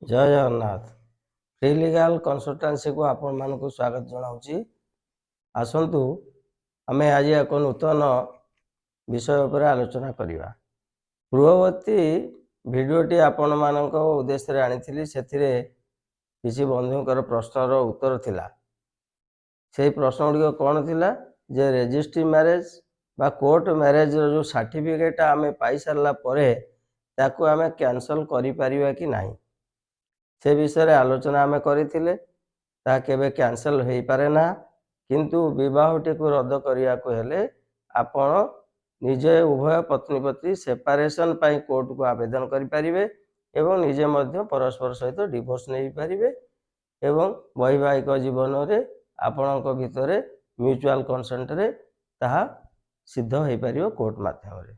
जय Jagannath. Free legal consultancy को आपण मानक स्वागत जनाऊँगी। आसतु आम आज एक नूतन विषय पर आलोचना करवा। पूर्ववर्ती भिडियोटी आपण मान उद्देश्य आनी से किसी बंधुकर प्रश्नर उत्तर थिला। से प्रश्न गुड़िक कौन थिला जे रेजिस्ट्री मैरेज बा कोर्ट मैरेज जो सर्टिफिकेट आम पाई सारा पर ताकू आम कैंसल करिपरिबा कि नहीं से विषय आलोचना आम करथिले। ता केबे कैंसल हो पारे ना, किंतु विवाहटी को रद्द करने को हेले आपण निजे उभय पत्नी पति सेपारेशन पाई कोर्ट को आवेदन करें एवं निजे मध्य परस्पर सहित डिवोर्स नहीं पारे एवं वैवाहिक जीवन रे आपण भितर म्यूचुअल कंसेंट रे ताहा सिद्ध हो पार कोर्ट माध्यम रे।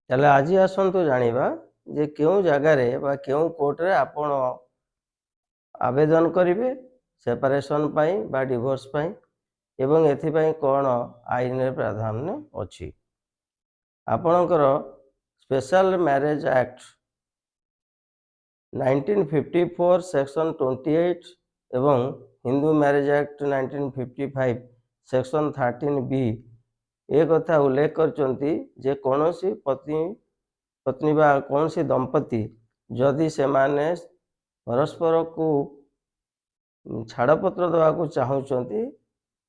चले आज आसतु जानिबा जे क्यों जगार बा क्यों कोर्ट रे आपण आवेदन करेंगे सेपारेशन पाई बा डिवोर्स पाई एवं एथिपाई कौन आईन रे प्राधान्य अच्छी। आपणकर स्पेशल मैरेज एक्ट 1954 सेक्शन 28 एवं Hindu marriage act 1955 section 13B एक कथा उल्लेख करचंती जे कौनसी पत्नी बा कौनसी दंपति जदि से माने परस्पर को छाड़पत्र देवाक चाहूँगी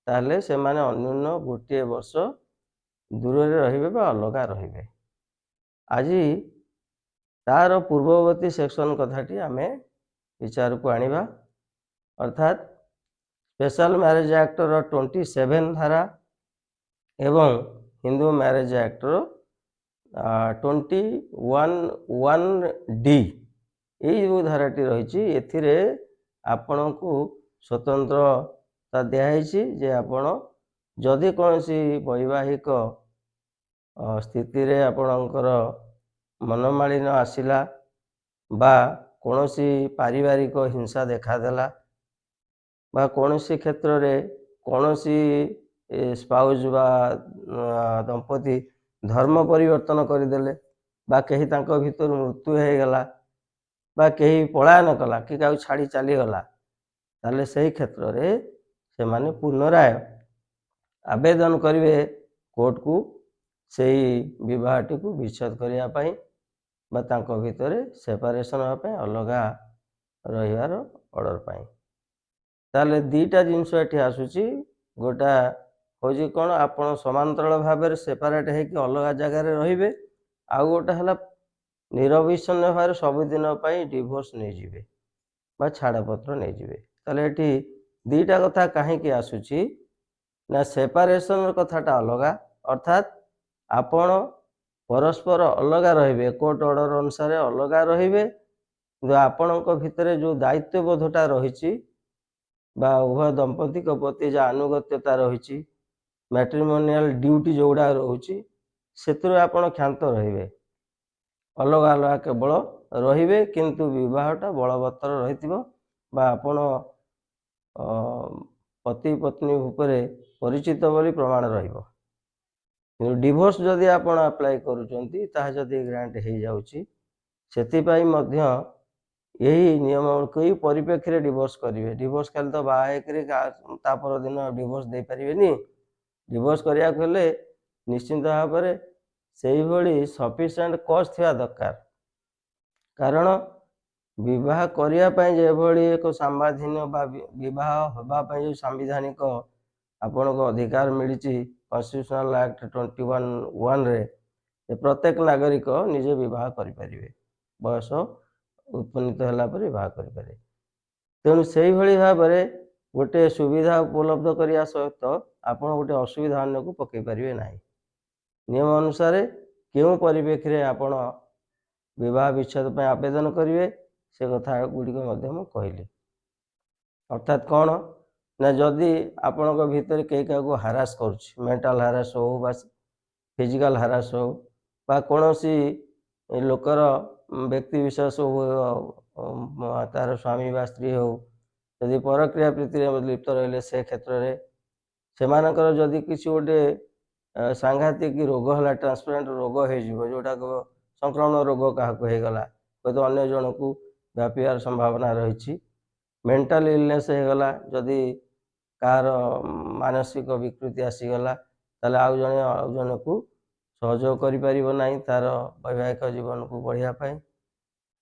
ताहले से माने अन्यून गोटे वर्ष दूर रे अलग रे। आज तार पूर्ववर्ती सेक्शन कथाटी आम विचार को आनिबा, अर्थात स्पेशल मैरेज एक्ट रो 27 धारा एवं हिंदू मैरेज एक्ट रो 21(1)D यही जो धाराटी रही एथिरे आपण को स्वतंत्रता दिखाई जे आपण जदि कौन सी वैवाहिक स्थिति रे आपणकर मनमालिन आसिला बा कौन सी पारिवारिक हिंसा देखादेला बा कौन सी क्षेत्र रे कौन सी स्पाउस बा दंपति धर्म परिवर्तन करदेले बा कहीं तांको भीतर मृत्यु हो गला बा कहीं पलायन कला कि छाड़ी चलीगला ताले सही क्षेत्र रे से माने पुनराय आवेदन करेंगे कोर्ट को सही विवाहटी को विच्छेद करने बा तांको भितर सेपारेशन होगापी अलग रहीबार ऑर्डर पाई। ताले दीटा जिनस ये आसूची गोटा हूँ कौन आपन समांतराल भाव में सेपारेट होकर अलग जगार रे आउ गोटा है निरविच्छिन्न भाव सबुदिन डिवोर्स नहीं जिवे बा छाड़पत्र नहीं जिवे। ताले एटी दीटा कथा कहीं आसूची ना सेपारेशन कथाटा अलग, अर्थात आपण परस्पर अलग रे कोर्ट ऑर्डर अनुसार अलग रे कि आपण भितर जो दायित्वबोधटा रही उभय दंपति प्रति जो आनुगत्यता रही मैट्रिमोनियल ड्यूटी जोड़ा रोचे से क्षांत रे अलग अलग केवल रे किंतु विवाहटा बलवत्तर रही आपण पति पत्नी उपरे परिचित बोली प्रमाण रहिबो। डिवोर्स जदि आपण अप्लाई करूचंती ताहा जदि ग्रांट हो जाउची सेतिपाई मध्य यही नियम कोई परिप्रेक्षी डिवोर्स करेंगे। डिवोर्स खाली तो बाहर पर दिन डिवोर्स दे पारिबेनी। डिवोर्स करिया हेले निश्चिंत भाव में सही भली सफिशिएंट कॉज थिया दरकार, कारण विवाह करने जो भली एक संवैधानिक विवाह होगापी जो सांविधानिक आपण को अधिकार मिली कॉन्स्टिट्यूशनल एक्ट 21(1) रे प्रत्येक नागरिक निजे विवाह करें बयस उपनीत होला पर विवाह करें। तेणु से भली भाव में गोटे सुविधा उपलब्ध करने सहित आप गोटे असुविधा अन्य को पकई पारे ना। नियम अनुसार क्यों परिप्रेक्षी आपण विवाह विच्छेद आवेदन करेंगे से कथा गुड़िक कहली। अर्थात कौन ना जदि आपण भितर कई क्या हारास कर मेंटल हारास हो बा फिजिकल हारास हो बा कौन सी लोकर व्यक्ति विशेष हो तार स्वामी बा स्त्री हो यदि परक्रिया प्रीति लिप्त रही से क्षेत्र में से जदि किसी गोटे सांघातिक रोग है ट्रांसप्लांट रोग हो जोटा संक्रमण रोग क्या होगला तो अन्य जन को ବ୍ୟାପିବାର ସମ୍ଭାବନା ରହିଛି। ମେଣ୍ଟାଲ ଇଲନେସ୍ ହେଇଗଲା, ଯଦି କାହାର ମାନସିକ ବିକୃତି ଆସିଗଲା, ତାହେଲେ ଆଉ ଜଣକୁ ସହଯୋଗ କରିପାରିବ ନାହିଁ ତା'ର ବୈବାହିକ ଜୀବନକୁ ବଢ଼ିବା ପାଇଁ।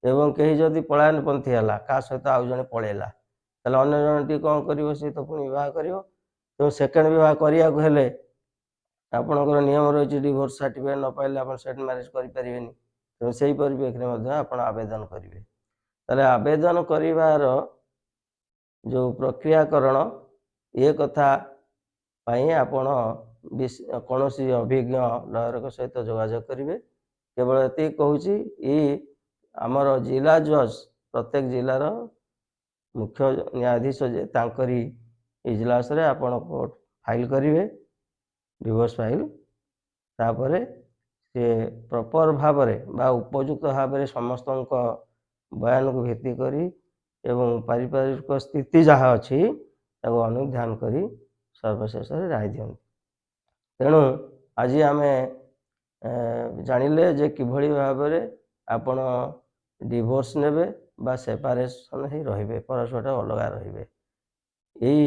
ଏବଂ କେହି ଯଦି ପଳାୟନପନ୍ଥୀ ହେଲା, କାହା ସହିତ ଆଉ ଜଣେ ପଳେଇଲା, ତାହେଲେ ଅନ୍ୟ ଜଣଟି କ'ଣ କରିବ? ସେ ତ ପୁଣି ବିବାହ କରିବ। ତେଣୁ ସେକେଣ୍ଡ ବିବାହ କରିବାକୁ ହେଲେ ଆପଣଙ୍କର ନିୟମ ରହିଛି, ଡିଭୋର୍ସ ସାର୍ଟିଫିକେଟ୍ ନ ପାଇଲେ ଆପଣ ସେକେଣ୍ଡ ମ୍ୟାରେଜ୍ କରିପାରିବେନି। ତେଣୁ ସେହି ପରିପ୍ରେକ୍ଷୀରେ ମଧ୍ୟ ଆପଣ ଆବେଦନ କରିବେ। ତାହେଲେ ଆବେଦନ କରିବାର ଯେଉଁ ପ୍ରକ୍ରିୟାକରଣ, ଏ କଥା ପାଇଁ ଆପଣ କୌଣସି ଅଭିଜ୍ଞ ଲୟରଙ୍କ ସହିତ ଯୋଗାଯୋଗ କରିବେ। କେବଳ ଏତିକି କହୁଛି, ଆମର ଜିଲ୍ଲା ଜଜ୍, ପ୍ରତ୍ୟେକ ଜିଲ୍ଲାର ମୁଖ୍ୟ ନ୍ୟାୟାଧୀଶ ଯେ ତାଙ୍କରି ଇଜଲାସରେ ଆପଣ କୋର୍ଟ ଫାଇଲ୍ କରିବେ, ଡିଭୋର୍ସ ଫାଇଲ୍। ତାପରେ ସେ ପ୍ରପର ଭାବରେ ବା ଉପଯୁକ୍ତ ଭାବରେ ସମସ୍ତଙ୍କ ବୟାନକୁ ଭିତ୍ତି କରି ଏବଂ ପାରିପାରିକ ସ୍ଥିତି ଯାହା ଅଛି ତାକୁ ଅନୁଧ୍ୟାନ କରି ସର୍ବଶେଷରେ ରାୟ ଦିଅନ୍ତି। ତେଣୁ ଆଜି ଆମେ ଜାଣିଲେ ଯେ କିଭଳି ଭାବରେ ଆପଣ ଡିଭୋର୍ସ ନେବେ ବା ସେପାରେସନ୍ ହେଇ ରହିବେ, ପରସ୍ପର ଅଲଗା ରହିବେ। ଏହି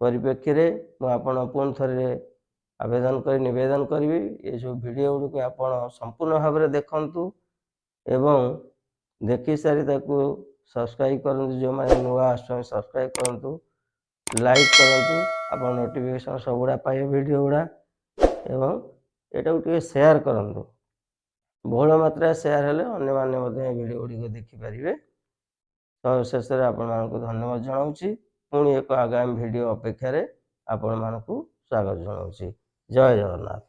ପରିପ୍ରେକ୍ଷୀରେ ମୁଁ ଆପଣ ପୁଣି ଥରେ ଆବେଦନ କରି ନିବେଦନ କରିବି, ଏସବୁ ଭିଡ଼ିଓ ଗୁଡ଼ିକୁ ଆପଣ ସମ୍ପୂର୍ଣ୍ଣ ଭାବରେ ଦେଖନ୍ତୁ ଏବଂ ଦେଖିସାରି ତାକୁ ସବସ୍କ୍ରାଇବ୍ କରନ୍ତୁ। ଯେଉଁମାନେ ନୂଆ ଆସୁଛନ୍ତି ସବସ୍କ୍ରାଇବ୍ କରନ୍ତୁ, ଲାଇକ୍ କରନ୍ତୁ, ଆପଣ ନୋଟିଫିକେସନ୍ ସବୁଗୁଡ଼ା ପାଇବେ ଭିଡ଼ିଓ ଗୁଡ଼ା। ଏବଂ ଏଟାକୁ ଟିକେ ସେୟାର କରନ୍ତୁ। ବହୁଳ ମାତ୍ରାରେ ସେୟାର ହେଲେ ଅନ୍ୟମାନେ ମଧ୍ୟ ଏ ଭିଡ଼ିଓ ଗୁଡ଼ିକ ଦେଖିପାରିବେ। ଶେଷରେ ଆପଣମାନଙ୍କୁ ଧନ୍ୟବାଦ ଜଣାଉଛି। ପୁଣି ଏକ ଆଗାମୀ ଭିଡ଼ିଓ ଅପେକ୍ଷାରେ ଆପଣମାନଙ୍କୁ ସ୍ୱାଗତ ଜଣାଉଛି। ଜୟ ଜଗନ୍ନାଥ।